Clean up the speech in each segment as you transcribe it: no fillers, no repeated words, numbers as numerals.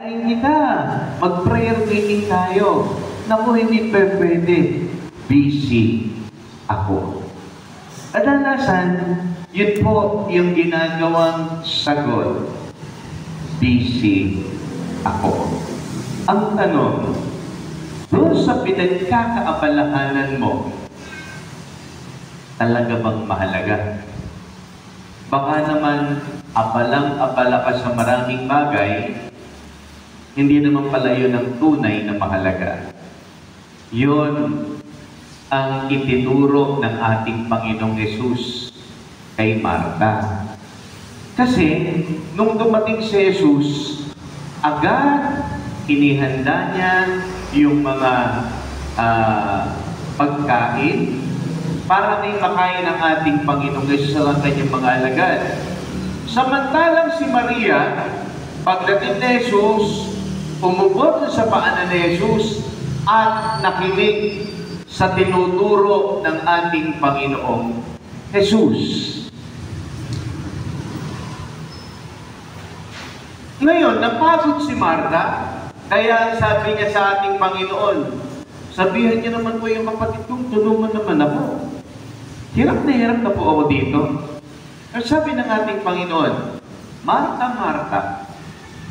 kita, mag-prayer meeting tayo. Naku, hindi pwede. Busy ako. Kadalasan, yun po yung ginagawang sagot. Busy ako. Ang tanong, doon sa pinagkakaabalahanan mo, talaga bang mahalaga? Baka naman, abalang-abala ka sa maraming bagay, hindi naman pala yun ang tunay na mahalaga. Yun ang itinuro ng ating Panginoong Yesus kay Marta. Kasi, nung dumating si Jesus, agad inihanda niya yung mga pagkain para may makain ng ating Panginoong Yesus sa kanyang mga alagad. Samantalang si Maria, pagdating ni Jesus, umubot sa paanan ni Jesus at nakinig sa tinuturo ng ating Panginoong Jesus. Ngayon, napagod si Marta, kaya sabi niya sa ating Panginoon, sabihan niyo naman po yung kapatid kong tulungan naman ako. Hirap na po ako dito. At sabi ng ating Panginoon, Marta, Marta,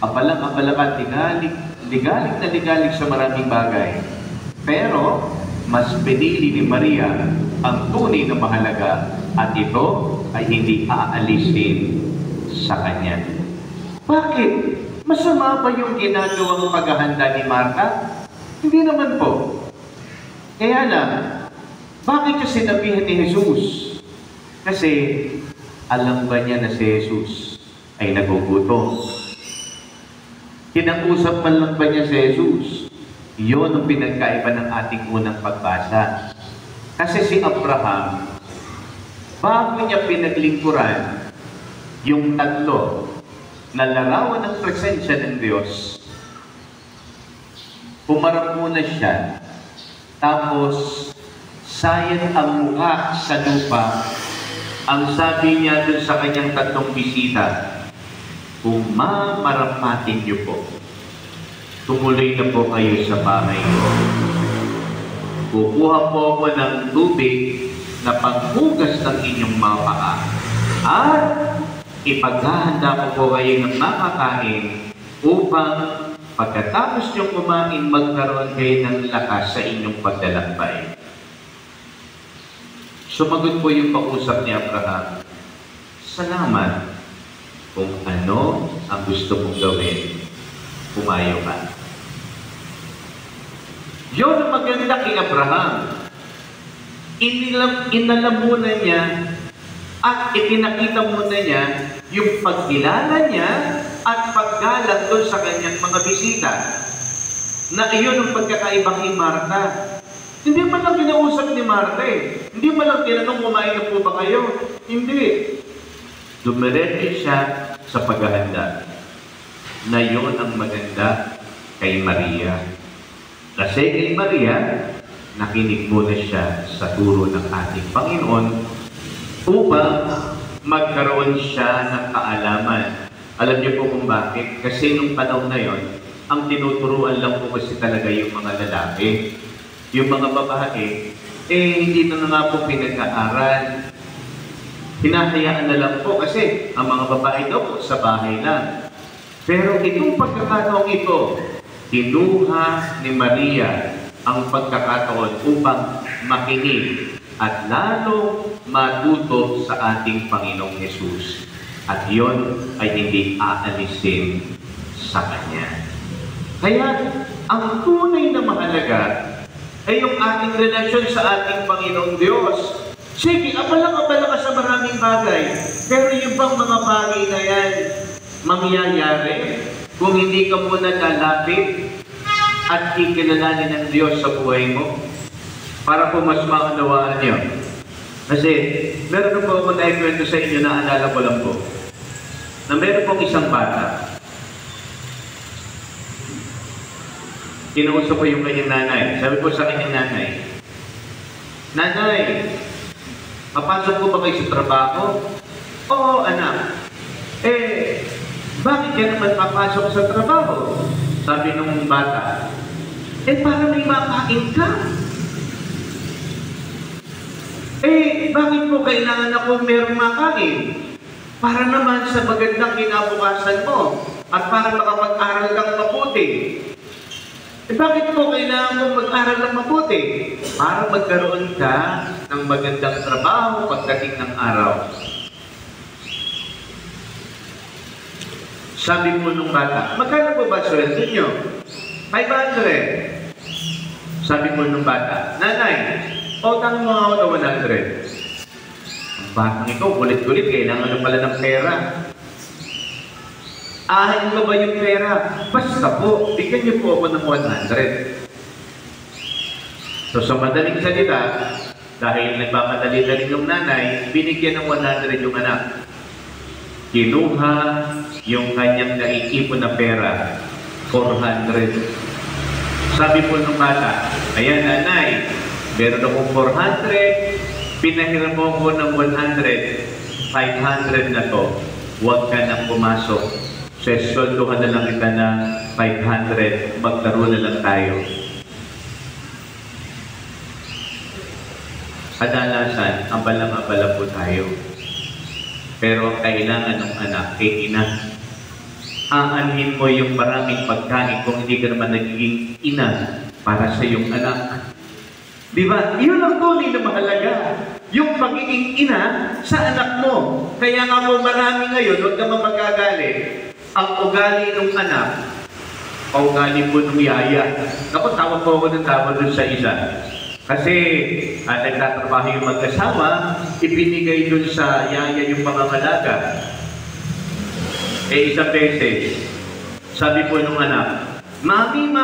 abalang-abala ka, ligalig sa maraming bagay. Pero, mas pinili ni Maria ang tunay na mahalaga at ito ay hindi aalisin sa kanya. Bakit? Masama ba yung ginagawang paghahanda ni Marta? Hindi naman po. Kaya lang, bakit siya sinabihan ni Jesus? Kasi, alam ba niya na si Jesus ay nagugutom? Kinausap man lang ba niya si Jesus? Iyon ang pinagkaiba ng ating unang pagbasa. Kasi si Abraham, bago niya pinaglingkuran yung tatlo na larawan ng presensya ng Diyos, pumarap muna siya, tapos sayang ang mukha sa lupa. Ang sabi niya dun sa kanyang tatlong bisita, kung mamarapatin niyo po, tumuloy na po kayo sa bahay ko. Kukuha po ako ng tubig na paghugas ng inyong mga paa at ipaghahanda ko po kayo ng makakain upang pagkatapos niyong kumain, magkaroon kayo ng lakas sa inyong paglalakbay. Sumagot po yung pausap ni Abraham, salamat. Kung ano ang gusto mong gawin, pumayo ka. Yun ang maganda kay Abraham. Inalamunan niya at ipinakita muna niya yung pagkilala niya at paggalang doon sa kanyang mga bisita. Na iyon ang pagkakaiba kay Marta. Hindi man lang kinausap ni Marta eh. Hindi man lang tinanong, kumain na po ba kayo? Hindi. Dumiretso siya sa paghahanda. Na yun ang maganda kay Maria. Kasi kay Maria, nakinig muna siya sa turo ng ating Panginoon upang magkaroon siya ng kaalaman. Alam niyo po kung bakit? Kasi nung panahon na yon, ang tinuturuan lang po kasi talaga yung mga lalaki. Yung mga babae, hindi na nga po pinag-aaral. Hinahayaan na lang po kasi ang mga babae daw po sa bahay lang. Pero itong pagkakataong ito, kinuha ni Maria ang pagkakataon upang makinig at lalo matuto sa ating Panginoong Yesus. At yon ay hindi aalisin sa Kanya. Kaya, ang tunay na mahalaga ay yung ating relasyon sa ating Panginoong Diyos. Sige, abalang-abala ka sa maraming bagay. Pero yung bang mga bagay na yan, mangyayari kung hindi ka muna lalapit at kikilalanin ng Diyos sa buhay mo? Para po mas maunawaan niyo. Kasi, meron po ako naikwento sa inyo, naalala ko lang po, na meron pong isang bata. Kinausap ko yung kanyang nanay. Sabi po sa kanyang nanay, Nanay, papasok po ba kayo sa trabaho? Oo, anak. Bakit ka naman papasok sa trabaho? Sabi nung bata, para may makain ka. Bakit po kailangan ako merong makain? Para naman sa magandang kinabukasan mo at para makapag-aral kang mabuti. Bakit po kailangan mo mag-aral ng mabuti? Para magkaroon ka ng magandang trabaho pagdating ng araw. Sabi mo nung bata, magkano po ba sweldo nyo? 500. Sabi mo nung bata, nanay, pautang mo ako na 100. Ang batang ito, kulit-kulit, kailangan mo pala ng pera. Ahin ko ba yung pera? Basta po, bigyan niyo po ako ng 100. So sa madaling salita, dahil nagmamadali na rin yung nanay, binigyan ng 100 yung anak. Kinuha yung kanyang naiipon na pera, 400. Sabi po ng bata, ayan nanay, meron akong 400, pinahiram mo ko ng 100, 500 na to, huwag ka nang pumasok. Sweldohan na lang kita ng 500, maglaro na lang tayo. Kadalasan, abalang-abala po tayo. Pero ang kailangan ng anak ay ina. Aanhin mo yung maraming pagkain kung hindi ka naman nagiging ina para sa iyong anak. Di ba? Iyon ang tunay na mahalaga. Yung pagiging ina sa anak mo. Kaya nga po marami ngayon, huwag naman magagalit. Ang ugali ng anak, ugali po ng yaya. Naku, tawa po ako ng tawa dun sa isa. Kasi nagtatrabaho yung mag-asawa, ibinigay dun sa yaya yung pangangalaga. Isang beses, sabi po nung anak, Mami,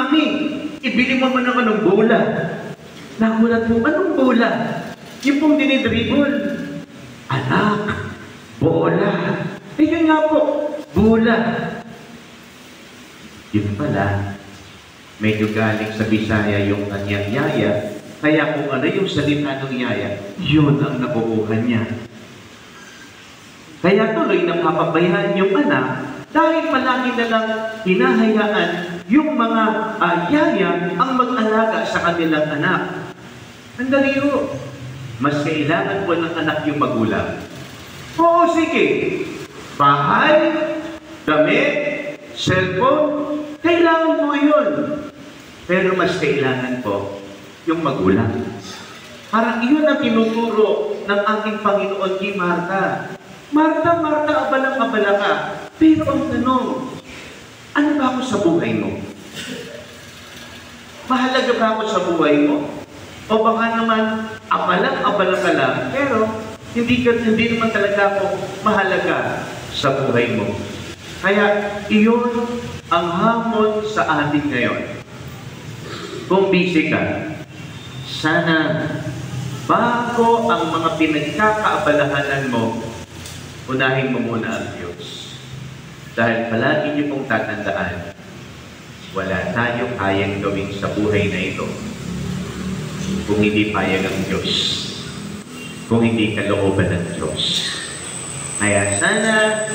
ibili mo naman ng bola. Nakulat po, anong bola? Yung pong dinidribble. Anak, bola. Yun nga po, bola. Yun pala, medyo galing sa Bisaya yung kanyang yaya. Kaya kung ano yung salita ng yaya, yun ang nakukuha niya. Kaya tuloy napapabayaan yung anak dahil palagi na lang hinahayaan yung mga yaya ang mag-alaga sa kanilang anak. Ang dali ho. Mas kailangan po ng anak yung magulang. Oo, sige. Bahay, damit, cellphone, kailangan po yun. Pero mas kailangan po yung magulang. Parang iyon ang tinuturo ng ating Panginoon kay Martha. Martha, abalang-abala ka. Pero ang tanong, ano ba ako sa buhay mo? Mahalaga ba ako sa buhay mo? O baka naman, abalang-abala ka lang, pero hindi naman talaga ako mahalaga sa buhay mo. Kaya iyon ang hamon sa atin ngayon. Kung busy ka, sana bago ang mga pinagkakaabalahanan mo, unahin mo muna ang Diyos. Dahil palagi niyo pong tatandaan, wala tayong kayang gawin sa buhay na ito kung hindi payag ang Diyos, kung hindi kalooban ng Diyos. Kaya sana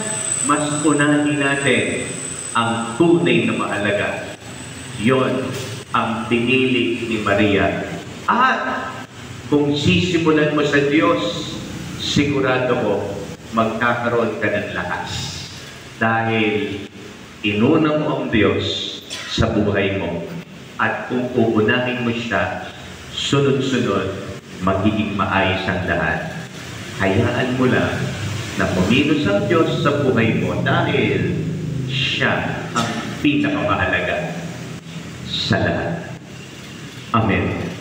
mas unahin natin ang tunay na mahalaga. Yon ang pinili ni Maria. At kung sisimulan mo sa Diyos, sigurado ko magkakaroon ka ng lakas. Dahil inuna mo ang Diyos sa buhay mo. At kung uunahin mo siya, sunod-sunod, magiging maayos ang lahat. Hayaan mo lang na pumilos ang Diyos sa buhay mo dahil siya ang pinakamahalaga sa lahat. Amen.